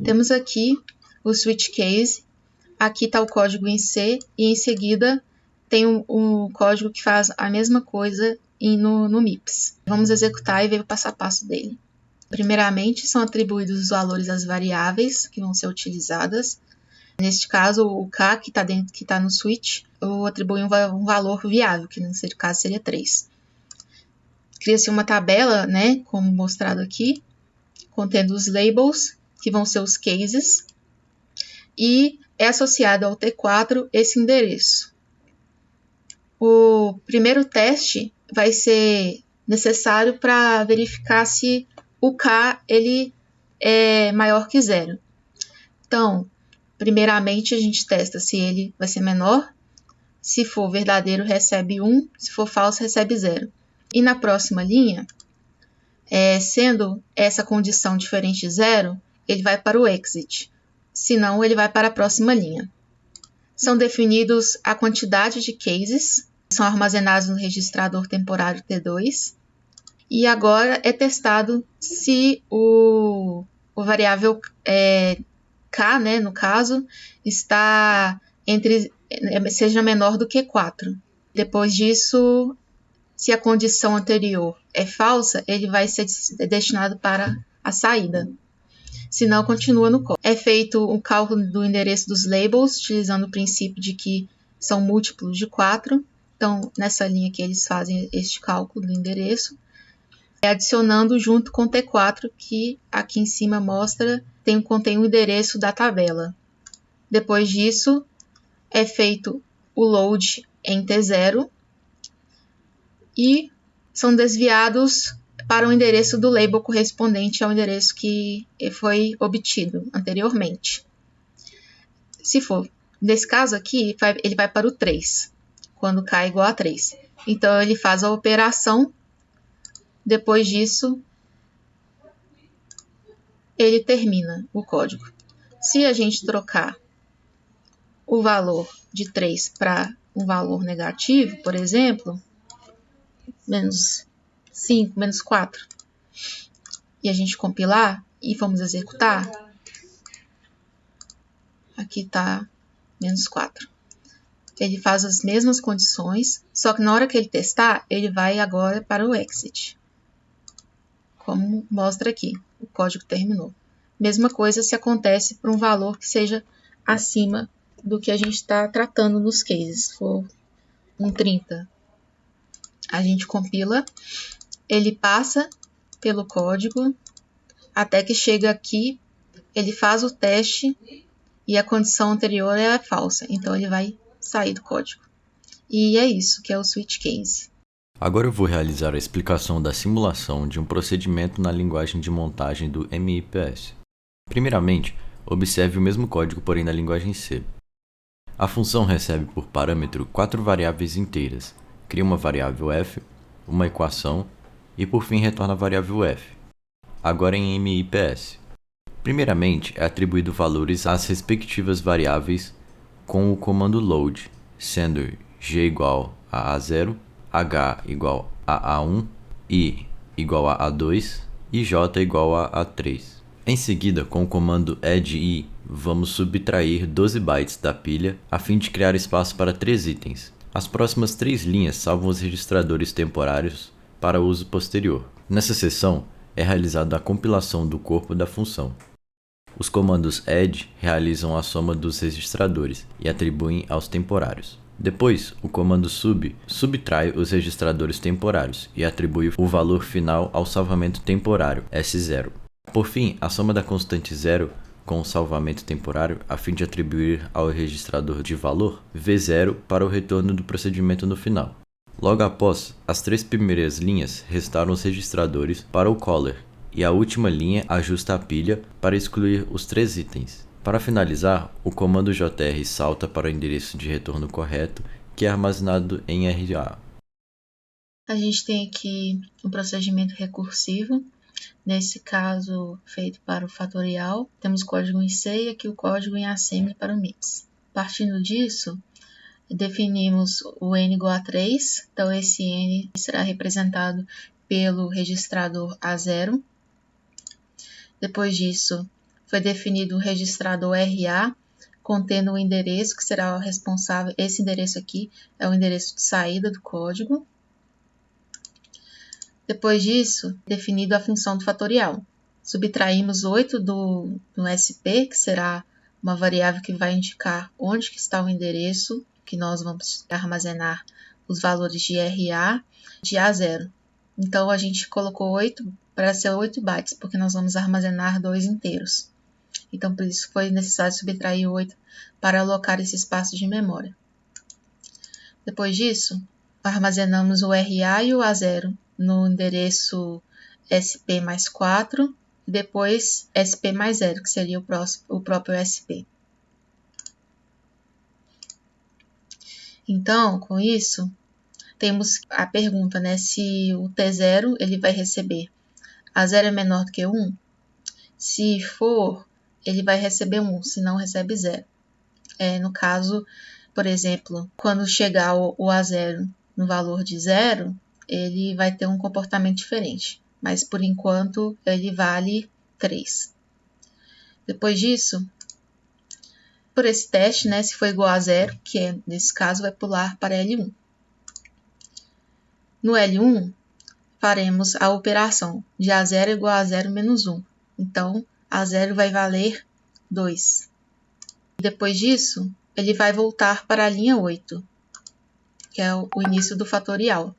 Temos aqui o switch case, aqui está o código em C e em seguida tem um código que faz a mesma coisa no MIPS. Vamos executar e ver o passo a passo dele. Primeiramente, são atribuídos os valores às variáveis que vão ser utilizadas. Neste caso, o K, que está no switch, eu atribuo um valor viável, que nesse caso seria 3. Cria-se uma tabela, né, como mostrado aqui, contendo os labels, que vão ser os cases, e é associado ao T4 esse endereço. O primeiro teste vai ser necessário para verificar se o K ele é maior que 0. Então, primeiramente a gente testa se ele vai ser menor. Se for verdadeiro, recebe 1. Se for falso, recebe 0. E na próxima linha, sendo essa condição diferente de 0, ele vai para o exit. Senão, ele vai para a próxima linha. São definidos a quantidade de cases, que são armazenados no registrador temporário T2. E agora é testado se o variável K, né, no caso, está seja menor do que 4. Depois disso, se a condição anterior é falsa, ele vai ser destinado para a saída. Se não, continua no código. É feito o cálculo do endereço dos labels, utilizando o princípio de que são múltiplos de 4. Então, nessa linha aqui, eles fazem este cálculo do endereço, adicionando junto com o T4, que aqui em cima contém o endereço da tabela. Depois disso, é feito o load em T0 e são desviados para o endereço do label correspondente ao endereço que foi obtido anteriormente. Se for, nesse caso aqui, ele vai para o 3, quando K é igual a 3. Então, ele faz a operação, depois disso, ele termina o código. Se a gente trocar o valor de 3 para um valor negativo, por exemplo, menos 5, menos 4, e a gente compilar e vamos executar, aqui está menos 4. Ele faz as mesmas condições, só que na hora que ele testar, ele vai agora para o exit. Como mostra aqui, o código terminou. Mesma coisa se acontece para um valor que seja acima do que a gente está tratando nos cases. Se for um 30, a gente compila, ele passa pelo código, até que chega aqui, ele faz o teste e a condição anterior é falsa. Então, ele vai sair do código. E é isso que é o switch case. Agora eu vou realizar a explicação da simulação de um procedimento na linguagem de montagem do MIPS. Primeiramente, observe o mesmo código, porém na linguagem C. A função recebe por parâmetro 4 variáveis inteiras, cria uma variável f, uma equação e por fim retorna a variável f. Agora em MIPS. Primeiramente, é atribuído valores às respectivas variáveis com o comando load, sendo g igual a A0, h igual a A1, i igual a A2 e j igual a A3. Em seguida, com o comando add-i, vamos subtrair 12 bytes da pilha a fim de criar espaço para 3 itens. As próximas 3 linhas salvam os registradores temporários para uso posterior. Nessa seção, é realizada a compilação do corpo da função. Os comandos add realizam a soma dos registradores e atribuem aos temporários. Depois, o comando subtrai os registradores temporários e atribui o valor final ao salvamento temporário, S0. Por fim, a soma da constante 0 com o salvamento temporário a fim de atribuir ao registrador de valor, V0, para o retorno do procedimento no final. Logo após, as 3 primeiras linhas restauram os registradores para o caller, e a última linha ajusta a pilha para excluir os 3 itens. Para finalizar, o comando jr salta para o endereço de retorno correto, que é armazenado em RA. A gente tem aqui um procedimento recursivo, nesse caso feito para o fatorial. Temos código em C e aqui o código em assembly para o MIPS. Partindo disso, definimos o n igual a 3, então esse n será representado pelo registrador A0. Depois disso, foi definido o registrador RA, contendo o endereço que será o responsável. Esse endereço aqui é o endereço de saída do código. Depois disso, definido a função do fatorial. Subtraímos 8 do SP, que será uma variável que vai indicar onde que está o endereço, que nós vamos armazenar os valores de RA de A0. Então, a gente colocou 8 para ser 8 bytes, porque nós vamos armazenar 2 inteiros. Então, por isso foi necessário subtrair 8 para alocar esse espaço de memória. Depois disso, armazenamos o RA e o A0 no endereço SP mais 4 e depois SP mais 0, que seria o próprio SP. Então, com isso, temos a pergunta, né? Se o T0 ele vai receber A0 é menor do que 1? Se for, ele vai receber 1, se não recebe 0. No caso, por exemplo, quando chegar o A0 no valor de 0, ele vai ter um comportamento diferente, mas por enquanto ele vale 3. Depois disso, por esse teste, né, se for igual a 0, que nesse caso vai pular para L1. No L1, faremos a operação de A0 igual a 0 menos 1. Então, A0 vai valer 2. Depois disso, ele vai voltar para a linha 8, que é o início do fatorial.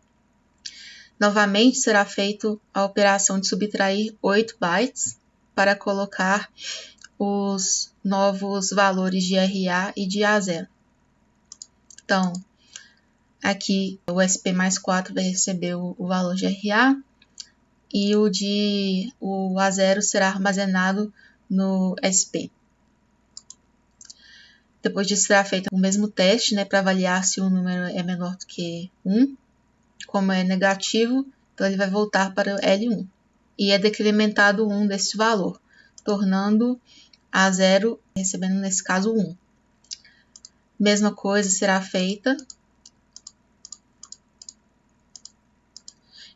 Novamente, será feita a operação de subtrair 8 bytes para colocar os novos valores de RA e de A0. Então, aqui o SP mais 4 vai receber o valor de RA e o A0 será armazenado no SP. Depois disso, será feito o mesmo teste, né, para avaliar se o número é menor do que 1. Como é negativo, então ele vai voltar para L1. E é decrementado 1 desse valor, tornando A0 recebendo, nesse caso, 1. Mesma coisa será feita.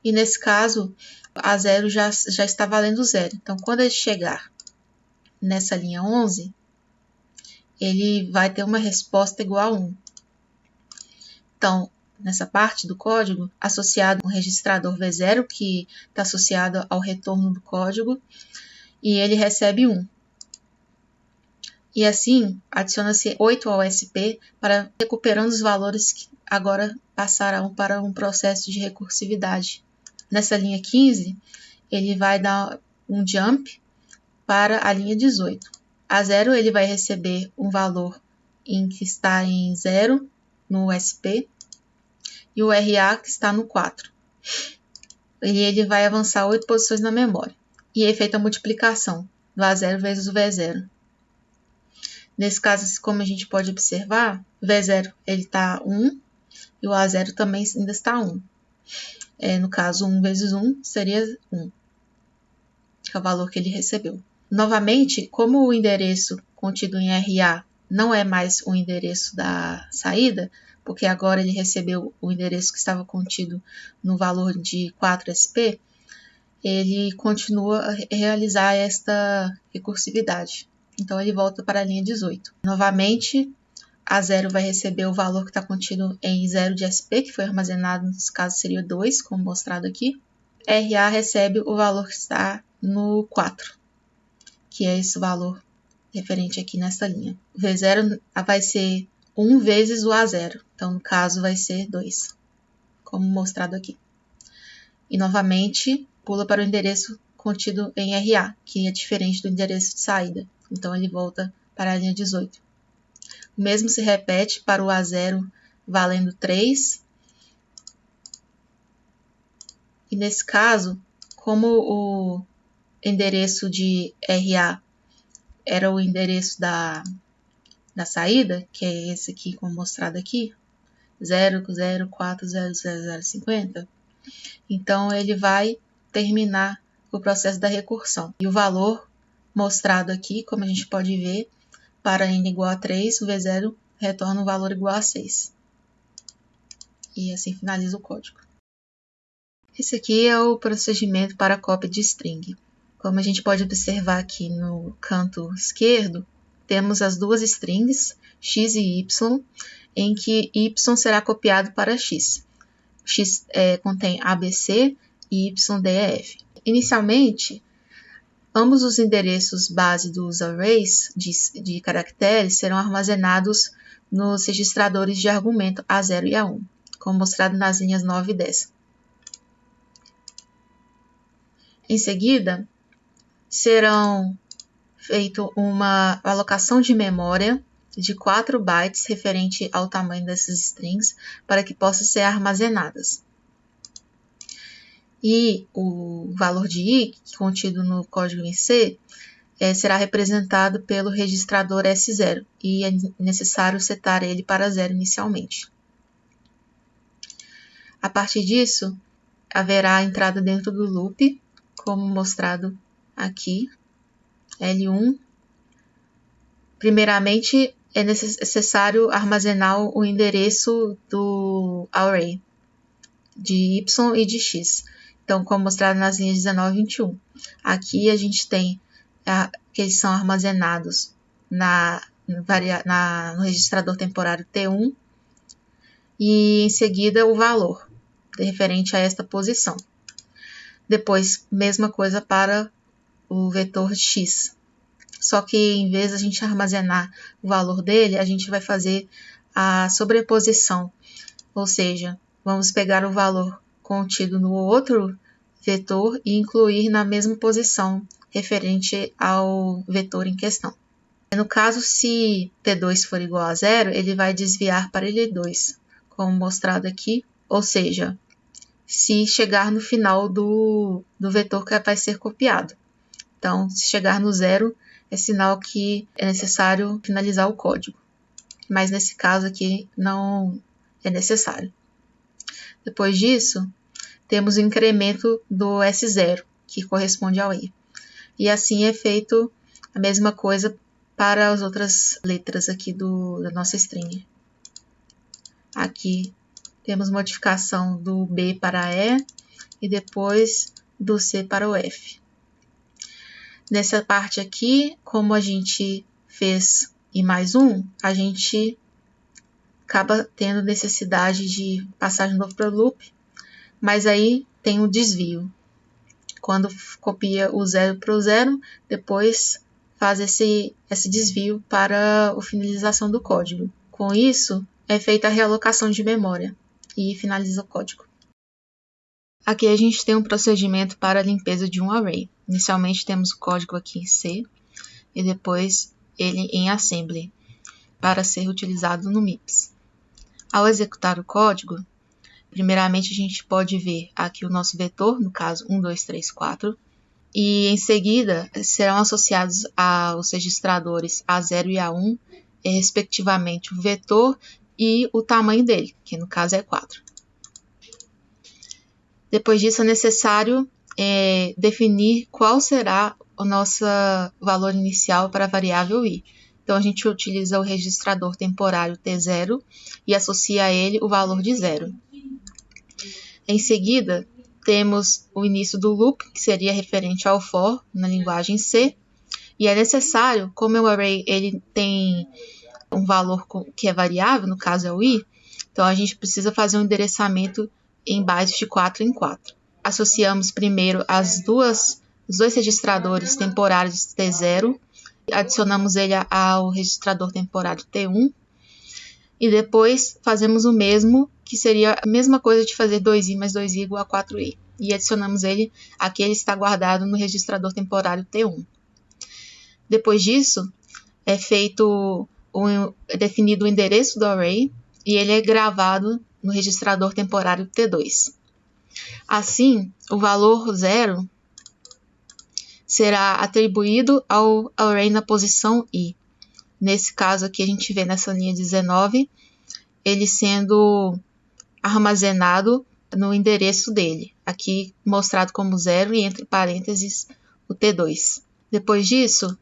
E nesse caso, A0 já está valendo 0. Então, quando ele chegar nessa linha 11, ele vai ter uma resposta igual a 1. Então, nessa parte do código, associado um registrador V0, que está associado ao retorno do código, e ele recebe 1. E assim, adiciona-se 8 ao SP para recuperando os valores que agora passarão para um processo de recursividade. Nessa linha 15, ele vai dar um jump para a linha 18. A0 ele vai receber um valor que está em 0 no SP e o RA que está no 4. E ele vai avançar 8 posições na memória. E é feita a multiplicação do A0 vezes o V0. Nesse caso, como a gente pode observar, o V0 ele está 1 e o A0 também ainda está 1. No caso, 1 vezes 1 seria 1, que é o valor que ele recebeu. Novamente, como o endereço contido em RA não é mais o endereço da saída, porque agora ele recebeu o endereço que estava contido no valor de 4SP, ele continua a realizar esta recursividade. Então, ele volta para a linha 18. Novamente, A0 vai receber o valor que está contido em 0 de SP, que foi armazenado, nesse caso seria 2, como mostrado aqui. RA recebe o valor que está no 4, que é esse valor referente aqui nessa linha. O V0 vai ser 1 vezes o A0, então no caso vai ser 2, como mostrado aqui. E novamente pula para o endereço contido em RA, que é diferente do endereço de saída, então ele volta para a linha 18. O mesmo se repete para o A0 valendo 3. E nesse caso, como o endereço de RA era o endereço da saída, que é esse aqui, como mostrado aqui, 004000050, então ele vai terminar o processo da recursão. E o valor mostrado aqui, como a gente pode ver, para n igual a 3, o V0 retorna um valor igual a 6. E assim finaliza o código. Esse aqui é o procedimento para a cópia de string. Como a gente pode observar aqui no canto esquerdo, temos as duas strings, x e y, em que y será copiado para x. X contém ABC e y DEF. Inicialmente, ambos os endereços base dos arrays de caracteres serão armazenados nos registradores de argumento A0 e A1, como mostrado nas linhas 9 e 10. Em seguida, serão feita uma alocação de memória de 4 bytes referente ao tamanho dessas strings para que possam ser armazenadas. E o valor de i, contido no código em C, será representado pelo registrador S0 e é necessário setar ele para 0 inicialmente. A partir disso, haverá a entrada dentro do loop, como mostrado aqui, L1. Primeiramente, é necessário armazenar o endereço do array de y e de x. Então, como mostrado nas linhas 19 e 21. Aqui a gente tem que eles são armazenados no registrador temporário T1 e, em seguida, o valor referente a esta posição. Depois, mesma coisa para o vetor x. Só que, em vez de a gente armazenar o valor dele, a gente vai fazer a sobreposição. Ou seja, vamos pegar o valor contido no outro vetor e incluir na mesma posição referente ao vetor em questão. No caso, se T2 for igual a 0, ele vai desviar para L2, como mostrado aqui. Ou seja, se chegar no final do vetor que vai ser copiado. Então, se chegar no 0, é sinal que é necessário finalizar o código. Mas nesse caso aqui não é necessário. Depois disso, temos o incremento do S0, que corresponde ao i. E assim é feito a mesma coisa para as outras letras aqui da nossa string. Aqui temos modificação do B para E e depois do C para o F. Nessa parte aqui, como a gente fez I mais 1, a gente acaba tendo necessidade de passar de novo para o loop, mas aí tem o desvio. Quando copia o 0 para o 0, depois faz esse desvio para a finalização do código. Com isso, é feita a realocação de memória e finaliza o código. Aqui a gente tem um procedimento para a limpeza de um array. Inicialmente temos o código aqui em C e depois ele em assembly para ser utilizado no MIPS. Ao executar o código, primeiramente a gente pode ver aqui o nosso vetor, no caso 1, 2, 3, 4, e em seguida serão associados aos registradores A0 e A1, respectivamente o vetor e o tamanho dele, que no caso é 4. Depois disso é necessário definir qual será o nosso valor inicial para a variável i. Então a gente utiliza o registrador temporário T0 e associa a ele o valor de 0. Em seguida, temos o início do loop, que seria referente ao for na linguagem C, e é necessário, como o array ele tem um valor que é variável, no caso é o i, então a gente precisa fazer um endereçamento em bytes de 4 em 4. Associamos primeiro os dois registradores temporários T0, adicionamos ele ao registrador temporário T1, e depois fazemos o mesmo, que seria a mesma coisa de fazer 2i mais 2i igual a 4i. E adicionamos ele, aqui ele está guardado no registrador temporário T1. Depois disso, é definido o endereço do array e ele é gravado no registrador temporário T2. Assim, o valor 0 será atribuído ao array na posição i. Nesse caso aqui, a gente vê nessa linha 19, ele sendo armazenado no endereço dele, aqui mostrado como 0 e entre parênteses o T2. Depois disso,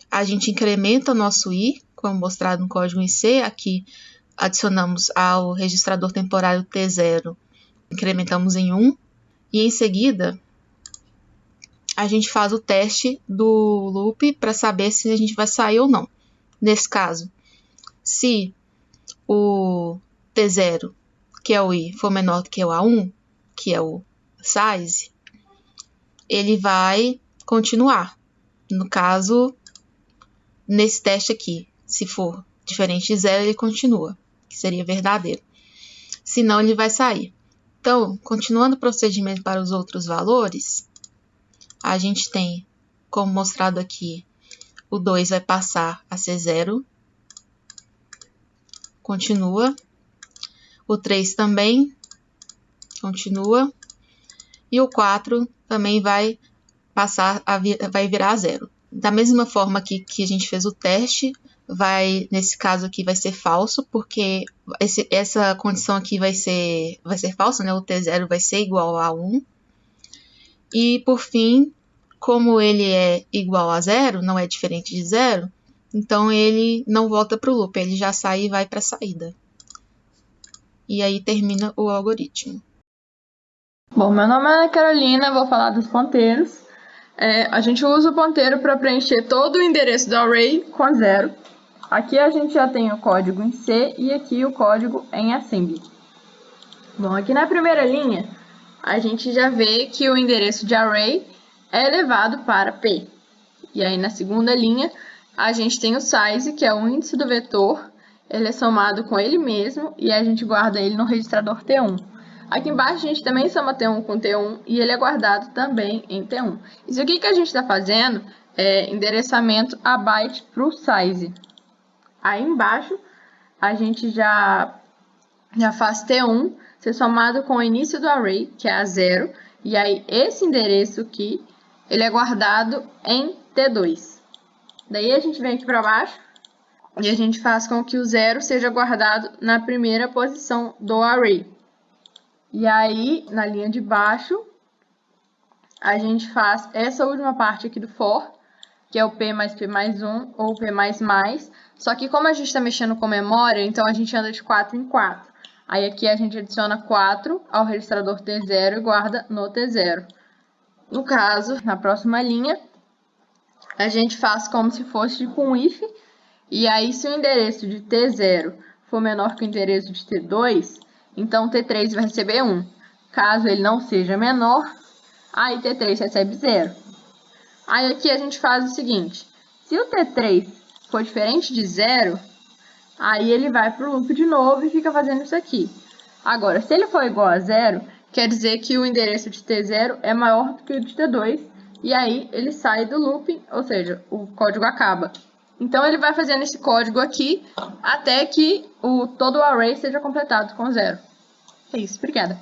a gente incrementa o nosso i, como mostrado no código em C, aqui adicionamos ao registrador temporário T0, incrementamos em 1, e em seguida a gente faz o teste do loop para saber se a gente vai sair ou não. Nesse caso, se o T0, que é o I, for menor do que o A1, que é o size, ele vai continuar. No caso, nesse teste aqui, se for diferente de 0, ele continua, que seria verdadeiro. Se não, ele vai sair. Então, continuando o procedimento para os outros valores, a gente tem, como mostrado aqui, o 2 vai passar a ser 0. Continua. O 3 também continua. E o 4 também vai passar vai virar 0. Da mesma forma que a gente fez o teste, nesse caso aqui vai ser falso, porque essa condição aqui vai ser falsa, né? O T0 vai ser igual a 1. E, por fim, como ele é igual a 0, não é diferente de 0, então ele não volta para o loop, ele já sai e vai para a saída. E aí termina o algoritmo. Bom, meu nome é Ana Carolina, vou falar dos ponteiros. A gente usa o ponteiro para preencher todo o endereço do array com 0. Aqui a gente já tem o código em C e aqui o código em assembly. Bom, aqui na primeira linha, a gente já vê que o endereço de array é elevado para P. E aí na segunda linha, a gente tem o size, que é o índice do vetor. Ele é somado com ele mesmo e a gente guarda ele no registrador T1. Aqui embaixo a gente também soma T1 com T1 e ele é guardado também em T1. Isso aqui que a gente está fazendo é endereçamento a byte para o size. Aí embaixo a gente já faz T1 ser somado com o início do array, que é a 0. E aí esse endereço aqui, ele é guardado em T2. Daí a gente vem aqui para baixo e a gente faz com que o 0 seja guardado na primeira posição do array. E aí, na linha de baixo, a gente faz essa última parte aqui do for, que é o P mais P mais 1 ou P mais mais. Só que como a gente está mexendo com memória, então a gente anda de 4 em 4. Aí aqui a gente adiciona 4 ao registrador T0 e guarda no T0. No caso, na próxima linha, a gente faz como se fosse tipo um if. E aí, se o endereço de T0 for menor que o endereço de T2, então T3 vai receber 1. Caso ele não seja menor, aí T3 recebe 0. Aí aqui a gente faz o seguinte: se o T3 for diferente de 0, aí ele vai para o loop de novo e fica fazendo isso aqui. Agora, se ele for igual a 0, quer dizer que o endereço de T0 é maior do que o de T2, e aí ele sai do looping, ou seja, o código acaba. Então, ele vai fazendo esse código aqui até que todo o array seja completado com 0. É isso, obrigada.